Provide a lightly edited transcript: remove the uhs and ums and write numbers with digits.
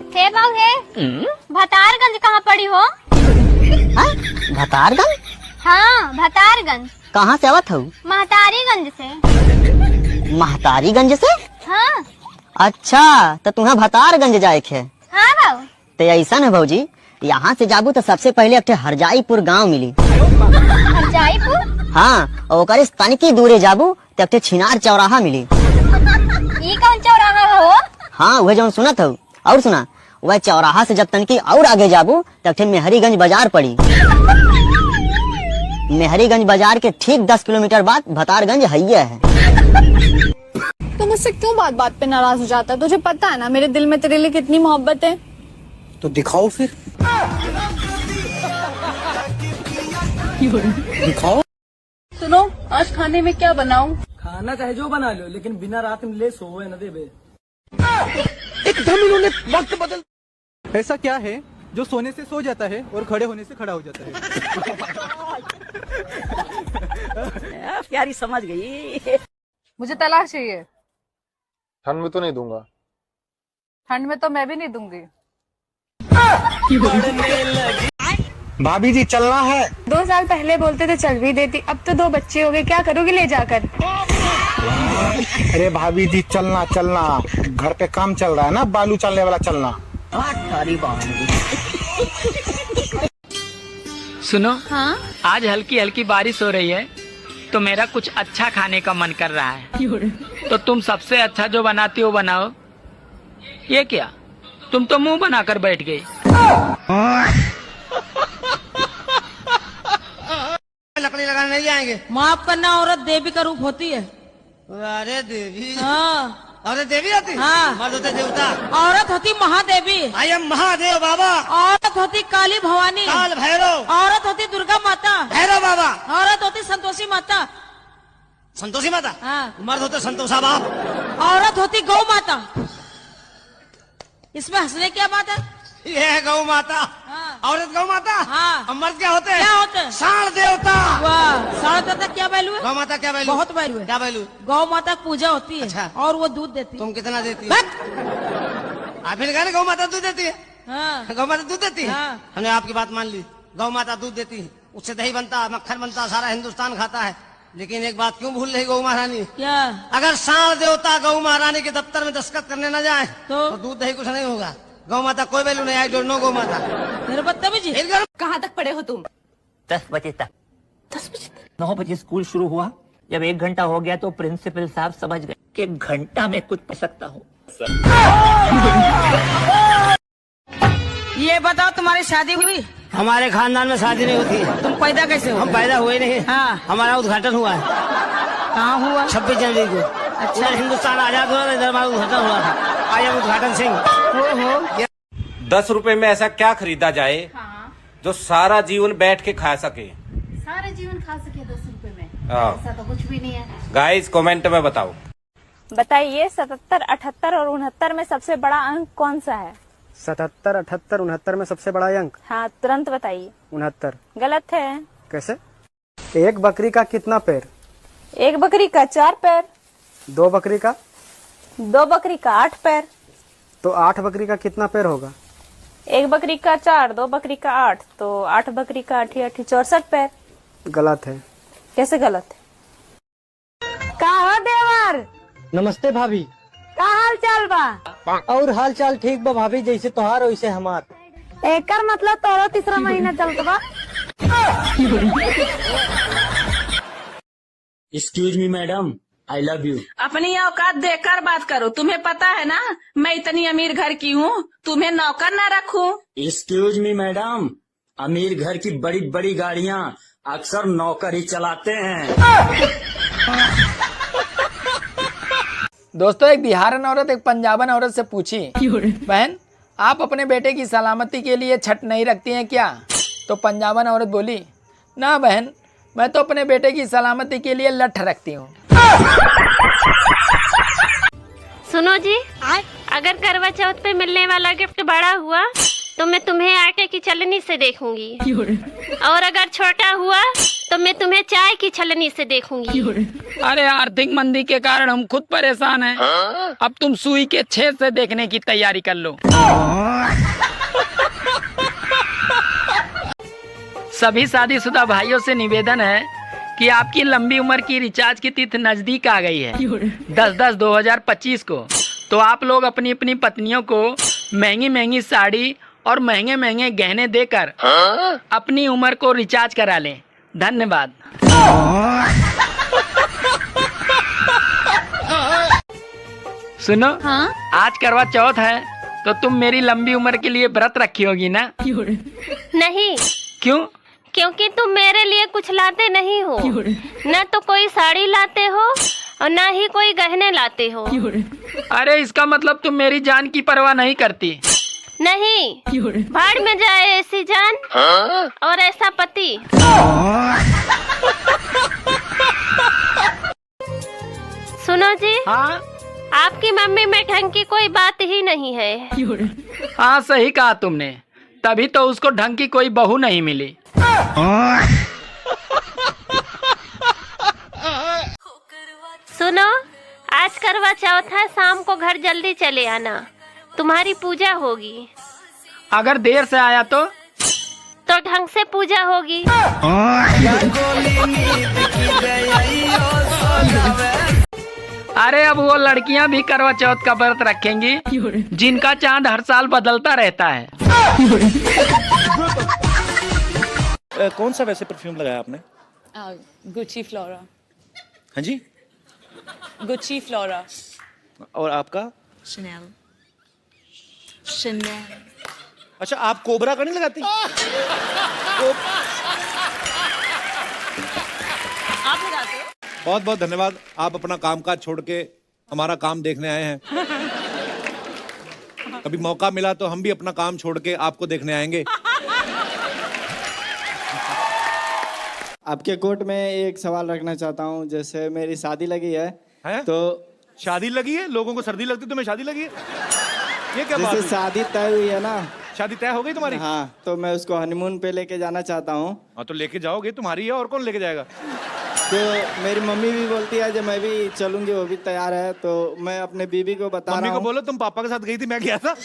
हे बाबू हे भतारगंज कहाँ पड़ी हो? भतारगंज? हाँ भतारगंज। कहाँ से आवत हूँ? महतारीगंज से। महतारीगंज से? हाँ। अच्छा तो तुम्हें भतारगंज जाए थे? हाँ बाबू। तो ऐसा है भाजी, यहाँ से जाबू तो सबसे पहले एक हरजाईपुर गांव मिली। हरजाईपुर? हाँ, और ओकरे तनिकी दूरे जाबू तो एक छिनार चौराहा मिली। ये कौन चौराहा हो? हाँ वह जो सुना था। और सुना, वह चौराहा से जब तनकी और आगे जाबू तो मेहरीगंज बाजार पड़ी। मेहरीगंज बाजार के ठीक 10 किलोमीटर बाद भतारगंज हैया है। तो मुझसे क्यों बात बात पे नाराज हो जाता है? तुझे पता है ना मेरे दिल में तेरे लिए कितनी मोहब्बत है। तो दिखाओ फिर, दिखाओ। सुनो, आज खाने में क्या बनाऊं? खाना चाहे जो बना लो, लेकिन बिना रात में ले सोए न देबे। एकदम इन्होंने वक्त बदल। ऐसा क्या है जो सोने से सो जाता है और खड़े होने से खड़ा हो जाता है? प्यारी समझ गई। मुझे तलाक चाहिए। ठंड में तो नहीं दूंगा। ठंड में तो मैं भी नहीं दूंगी। भाभी जी चलना है। 2 साल पहले बोलते थे चल भी देती, अब तो 2 बच्चे हो गए, क्या करोगे ले जाकर? अरे भाभी जी चलना चलना, घर पे काम चल रहा है ना, बालू चलने वाला चलना। सुनो, हाँ? आज हल्की हल्की बारिश हो रही है तो मेरा कुछ अच्छा खाने का मन कर रहा है। तो तुम सबसे अच्छा जो बनाती हो बनाओ। ये क्या, तुम तो मुंह बनाकर बैठ गई। लकड़ी लगाने नहीं जाएंगे। माफ करना, औरत देवी का रूप होती है। अरे देवी? हाँ। औरत देवी होती? हाँ। मर्द होते देवता। औरत होती महादेवी। आई एम महादेव बाबा। औरत होती काली भवानी। काल भैरव। औरत होती दुर्गा माता। भैरव बाबा। औरत होती संतोषी माता। संतोषी माता? हाँ। मर्द होते संतोषा बाप। औरत होती गौ माता। इसमें हंसने क्या बात है? ये है गौ माता। हाँ। औरत गौ माता। हाँ। और मर्द क्या होते हैं? क्या होते हैं? साण देवता। वाह, साढ़े तक क्या वैल्यू है? गौ माता क्या वैल्यू? बहुत वैल्यू है। क्या वैल्यू? गौ माता की पूजा होती है। अच्छा। और वो दूध देती है। तुम कितना देती हो? बस। आप फिर कहा गौ माता दूध देती है। हाँ। गौ माता दूध देती है। हाँ। हमने आपकी बात मान ली, गौ माता दूध देती है, उससे दही बनता है, मक्खन बनता है, सारा हिंदुस्तान खाता है। लेकिन एक बात क्यों भूल रही गौ महारानी? क्या? अगर साण देवता गौ महारानी के दफ्तर में दस्तखत करने न जाए तो दूध दही कुछ नहीं होगा। गौ माता कोई वैल्यू नहीं। आई डोंट नो गौ माता। मेरे बदतमीजी। कहाँ तक पढ़े हो तुम? 10 बजे तक। 10 बजे? 9 बजे स्कूल शुरू हुआ। जब 1 घंटा हो गया तो प्रिंसिपल साहब समझ गए कि 1 घंटा में कुछ पढ़ सकता हूँ। ये बताओ, तुम्हारी शादी हुई? हमारे खानदान में शादी नहीं होती। तुम पैदा कैसे हो? हम पैदा हुए नहीं। हाँ। हमारा उद्घाटन हुआ है। कहाँ हुआ? 26 जनवरी को। अच्छा। हिंदुस्तान आजाद हुआ था, इधर हमारा उद्घाटन हुआ था। आई एम उद्घाटन सिंह। 10 रुपए में ऐसा क्या खरीदा जाए जो सारा जीवन बैठ के खा सके? सारा जीवन खा सके 10 रुपए में? हाँ। ऐसा तो कुछ भी नहीं है। गाइस कमेंट में बताओ। बताइए, 77, 78 और 69 में सबसे बड़ा अंक कौन सा है? 77, 78, 69 में सबसे बड़ा अंक? हाँ, तुरंत बताइए। 69। गलत है। कैसे? एक बकरी का कितना पैर? 1 बकरी का 4 पैर। 2 बकरी का? 2 बकरी का 8 पैर। तो 8 बकरी का कितना पैर होगा? 1 बकरी का 4, 2 बकरी का 8, तो 8 बकरी का 8 8 64 पैर। गलत है। कैसे गलत है? का हो देवर? नमस्ते भाभी। का हाल चाल बा? और हाल चाल ठीक बा भाभी, जैसे तोहार वैसे हमार। एकर मतलब तोरो तीसरा महीना चलत बा। Excuse me madam, I love you. अपनी औकात देखकर बात करो। तुम्हें पता है ना मैं इतनी अमीर घर की हूँ, तुम्हें नौकर न रखूं? एक्सक्यूज मी मैडम, अमीर घर की बड़ी बड़ी गाड़ियाँ अक्सर नौकर ही चलाते हैं। दोस्तों, एक बिहारन औरत एक पंजाबन औरत से पूछी, बहन आप अपने बेटे की सलामती के लिए छठ नहीं रखती हैं क्या? तो पंजाबन औरत बोली, ना बहन, मैं तो अपने बेटे की सलामती के लिए लठ रखती हूँ। सुनो जी, अगर करवा चौथ पे मिलने वाला गिफ्ट बड़ा हुआ तो मैं तुम्हें आटे की चलनी से देखूंगी, और अगर छोटा हुआ तो मैं तुम्हें चाय की छलनी से देखूंगी। अरे आर्थिक मंदी के कारण हम खुद परेशान हैं। अब तुम सुई के छेद से देखने की तैयारी कर लो। सभी शादीशुदा भाइयों से निवेदन है कि आपकी लंबी उम्र की रिचार्ज की तिथि नजदीक आ गई है 10/10/2025 को। तो आप लोग अपनी अपनी पत्नियों को महंगी महंगी साड़ी और महंगे महंगे गहने देकर अपनी उम्र को रिचार्ज करा लें। धन्यवाद। सुनो, हाँ? आज करवा चौथ है तो तुम मेरी लंबी उम्र के लिए व्रत रखी होगी ना? नहीं, क्यों? क्योंकि तुम मेरे लिए कुछ लाते नहीं हो। न तो कोई साड़ी लाते हो और न ही कोई गहने लाते हो। अरे इसका मतलब तुम मेरी जान की परवाह नहीं करती। नहीं, भाड़ में जाए ऐसी जान और ऐसा पति। सुनो जी, हाँ आपकी मम्मी में ढंग की कोई बात ही नहीं है। हाँ, सही कहा तुमने, तभी तो उसको ढंग की कोई बहू नहीं मिली। सुनो, आज करवा चौथ है, शाम को घर जल्दी चले आना, तुम्हारी पूजा होगी। अगर देर से आया तो ढंग से पूजा होगी। अरे अब वो लड़कियां भी करवा चौथ का व्रत रखेंगी जिनका चांद हर साल बदलता रहता है। कौन सा वैसे परफ्यूम लगाया आपने? Gucci flora. हाँ जी। Gucci flora. और आपका? शनेल। अच्छा, आप कोबरा का नहीं लगाती? आप लगाते हो? बहुत बहुत धन्यवाद, आप अपना कामकाज छोड़ के हमारा काम देखने आए हैं। कभी मौका मिला तो हम भी अपना काम छोड़ के आपको देखने आएंगे। आपके कोर्ट में एक सवाल रखना चाहता हूँ। जैसे मेरी शादी लगी है, तो शादी लगी है? लोगों को सर्दी लगती है, तुम्हें शादी लगी है? ये क्या बात जैसे शादी तय हुई है ना? शादी तय हो गई तुम्हारी? हाँ, तो मैं उसको हनीमून पे लेके जाना चाहता हूँ। हाँ, तो लेके जाओगे, तुम्हारी है, और कौन लेके जाएगा? तो मेरी मम्मी भी बोलती है जब मैं भी चलूंगी, वो भी तैयार है, तो मैं अपने बीवी को बता रहा हूँ। मम्मी को बोलो तुम पापा के साथ गई थी, मैं गया था।